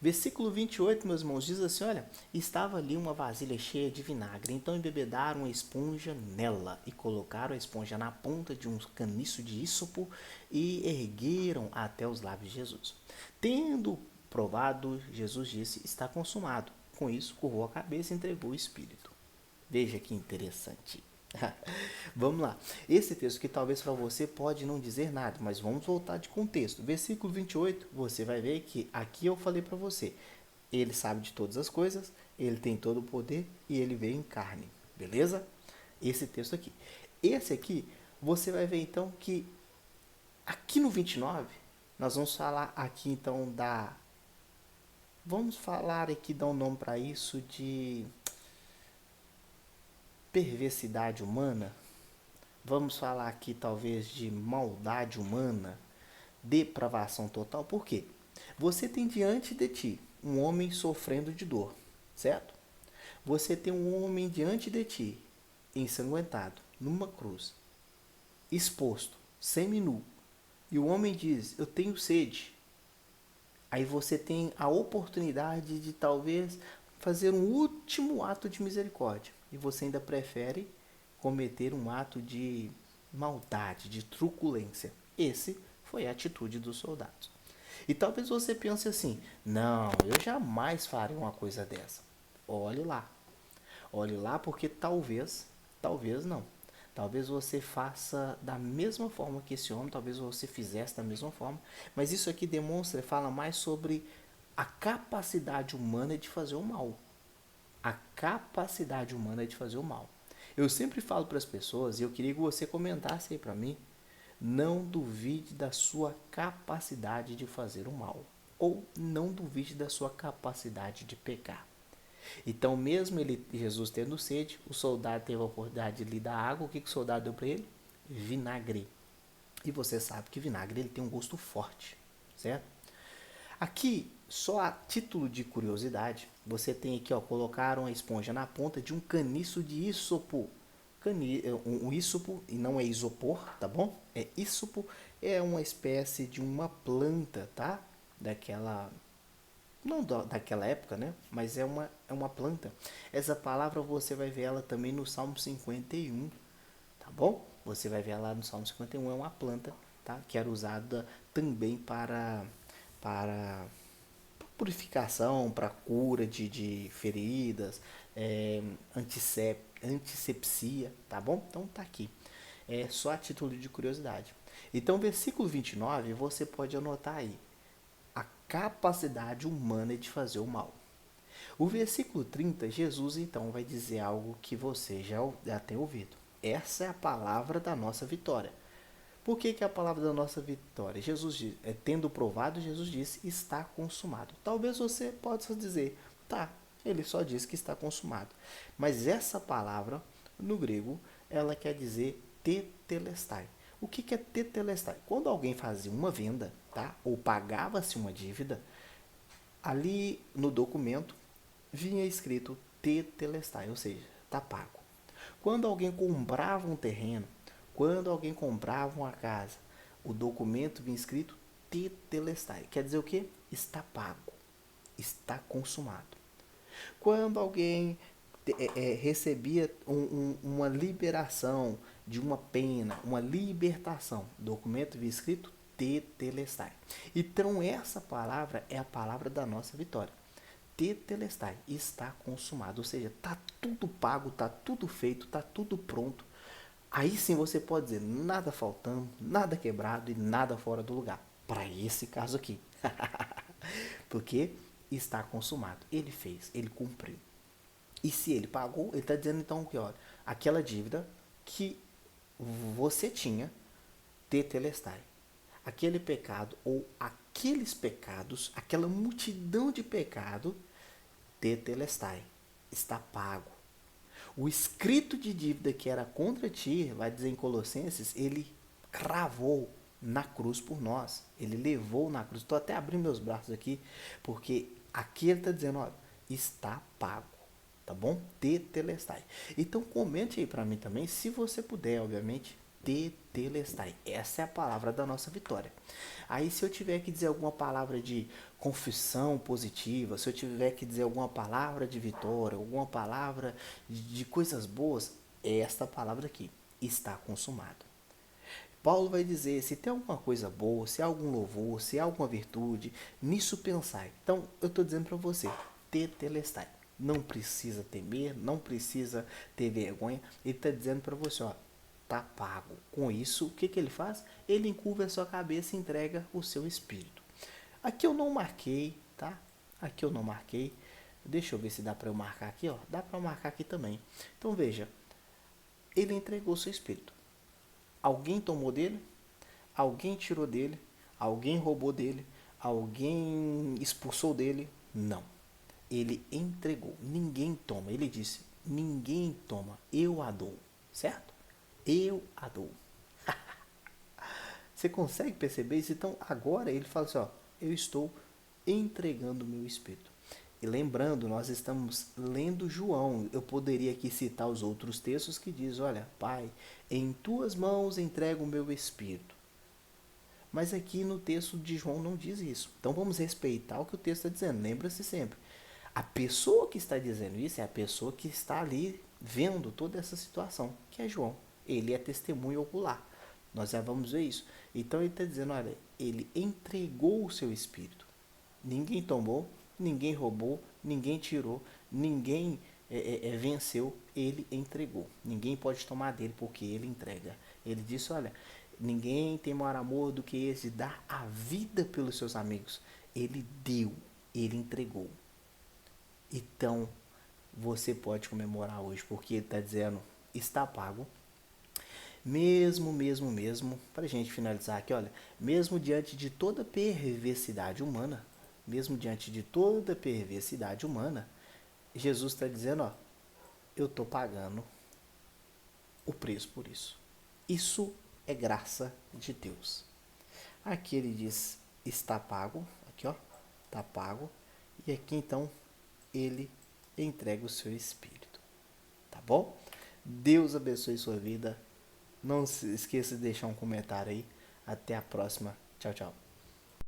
Versículo 28, meus irmãos, diz assim, olha, estava ali uma vasilha cheia de vinagre, então embebedaram a esponja nela e colocaram a esponja na ponta de um caniço de ísopo e ergueram até os lábios de Jesus. Tendo provado, Jesus disse, está consumado. Com isso, curvou a cabeça e entregou o espírito. Veja que interessante. Vamos lá. Esse texto que talvez para você pode não dizer nada, mas vamos voltar de contexto. Versículo 28, você vai ver que aqui eu falei para você. Ele sabe de todas as coisas, ele tem todo o poder e ele veio em carne. Beleza? Esse texto aqui. Esse aqui, você vai ver então que aqui no 29, nós vamos falar aqui então da... Vamos falar aqui, dar um nome para isso de perversidade humana. Vamos falar aqui talvez de maldade humana, depravação total. Por quê? Você tem diante de ti um homem sofrendo de dor, certo? Você tem um homem diante de ti, ensanguentado, numa cruz, exposto, semi-nu. E o homem diz, eu tenho sede. Aí você tem a oportunidade de talvez fazer um último ato de misericórdia. E você ainda prefere cometer um ato de maldade, de truculência. Esse foi a atitude dos soldados. E talvez você pense assim, não, eu jamais farei uma coisa dessa. Olhe lá. Olhe lá porque talvez não. Talvez você faça da mesma forma que esse homem, talvez você fizesse da mesma forma, mas isso aqui demonstra, fala mais sobre a capacidade humana de fazer o mal. A capacidade humana de fazer o mal. Eu sempre falo para as pessoas, e eu queria que você comentasse aí para mim, não duvide da sua capacidade de fazer o mal, ou não duvide da sua capacidade de pecar. Então, mesmo Jesus tendo sede, o soldado teve a oportunidade de lhe dar água. O que o soldado deu para ele? Vinagre. E você sabe que vinagre ele tem um gosto forte, certo? Aqui, só a título de curiosidade, você tem aqui, ó, colocaram a esponja na ponta de um caniço de ísopo. Um ísopo, e não é isopor, tá bom? É ísopo, é uma espécie de uma planta, tá? Daquela, não daquela época, né? Mas é uma planta. Essa palavra você vai ver ela também no Salmo 51, tá bom? Você vai ver ela no Salmo 51, é uma planta, tá? Que era usada também para purificação, para cura de feridas, antisepsia, tá bom? Então tá aqui. É só a título de curiosidade. Então, versículo 29, você pode anotar aí. A capacidade humana de fazer o mal. O versículo 30, Jesus então vai dizer algo que você já tem ouvido. Essa é a palavra da nossa vitória. Por que é a palavra da nossa vitória? Jesus diz, tendo provado, Jesus disse, está consumado. Talvez você possa dizer, tá, ele só disse que está consumado. Mas essa palavra, no grego, ela quer dizer tetelestai. O que é tetelestai? Quando alguém fazia uma venda, tá? Ou pagava-se uma dívida, ali no documento vinha escrito tetelestai, ou seja, está pago. Quando alguém comprava um terreno, quando alguém comprava uma casa, o documento vinha escrito tetelestai. Quer dizer o quê? Está pago, está consumado. Quando alguém recebia uma liberação de uma pena, uma libertação, o documento vinha escrito tetelestai. Então essa palavra é a palavra da nossa vitória. Tetelestai, está consumado, ou seja, está tudo pago, está tudo feito, está tudo pronto. Aí sim você pode dizer, nada faltando, nada quebrado e nada fora do lugar. Para esse caso aqui. Porque está consumado. Ele fez, ele cumpriu. E se ele pagou, ele está dizendo então que, olha, aquela dívida que você tinha, tetelestai. Aquele pecado ou aqueles pecados, aquela multidão de pecado, tetelestai, está pago. O escrito de dívida que era contra ti, vai dizer em Colossenses, ele cravou na cruz por nós. Ele levou na cruz. Estou até abrindo meus braços aqui, porque aqui ele está dizendo, olha, está pago. Tá bom? Tetelestai. Então comente aí para mim também, se você puder, obviamente, Tetelestai. Essa é a palavra da nossa vitória. Aí se eu tiver que dizer alguma palavra de confissão positiva, se eu tiver que dizer alguma palavra de vitória, alguma palavra de coisas boas, é esta palavra aqui. Está consumado. Paulo vai dizer, se tem alguma coisa boa, se há algum louvor, se há alguma virtude, nisso pensai. Então, eu estou dizendo para você, tetelestai. Não precisa temer, não precisa ter vergonha. Ele está dizendo para você, ó, tá pago. Com isso, o que, que ele faz? Ele encurva a sua cabeça e entrega o seu espírito. Aqui eu não marquei, tá? Aqui eu não marquei. Deixa eu ver se dá para eu marcar aqui, ó. Dá para eu marcar aqui também. Então veja, ele entregou o seu espírito. Alguém tomou dele? Alguém tirou dele? Alguém roubou dele? Alguém expulsou dele? Não. Ele entregou. Ninguém toma. Ele disse: ninguém toma. Eu a dou. Certo? Eu a dou. Você consegue perceber isso? Então agora ele fala assim: ó, eu estou entregando o meu espírito. E lembrando, nós estamos lendo João. Eu poderia aqui citar os outros textos que diz: olha, Pai, em tuas mãos entrego o meu espírito. Mas aqui no texto de João não diz isso. Então vamos respeitar o que o texto está dizendo. Lembra-se sempre. A pessoa que está dizendo isso é a pessoa que está ali vendo toda essa situação, que é João. Ele é testemunho ocular. Nós já vamos ver isso. Então ele está dizendo, olha, ele entregou o seu espírito. Ninguém tomou, ninguém roubou, ninguém tirou, ninguém venceu, ele entregou. Ninguém pode tomar dele porque ele entrega. Ele disse, olha, ninguém tem maior amor do que esse de dar a vida pelos seus amigos. Ele deu, ele entregou. Então, você pode comemorar hoje, porque ele está dizendo, está pago. Mesmo, para a gente finalizar aqui, olha, mesmo diante de toda perversidade humana, Jesus está dizendo, ó, eu estou pagando o preço por isso. Isso é graça de Deus. Aqui ele diz, está pago, aqui ó, está pago, e aqui então ele entrega o seu espírito, tá bom? Deus abençoe sua vida. Não se esqueça de deixar um comentário aí. Até a próxima. Tchau, tchau.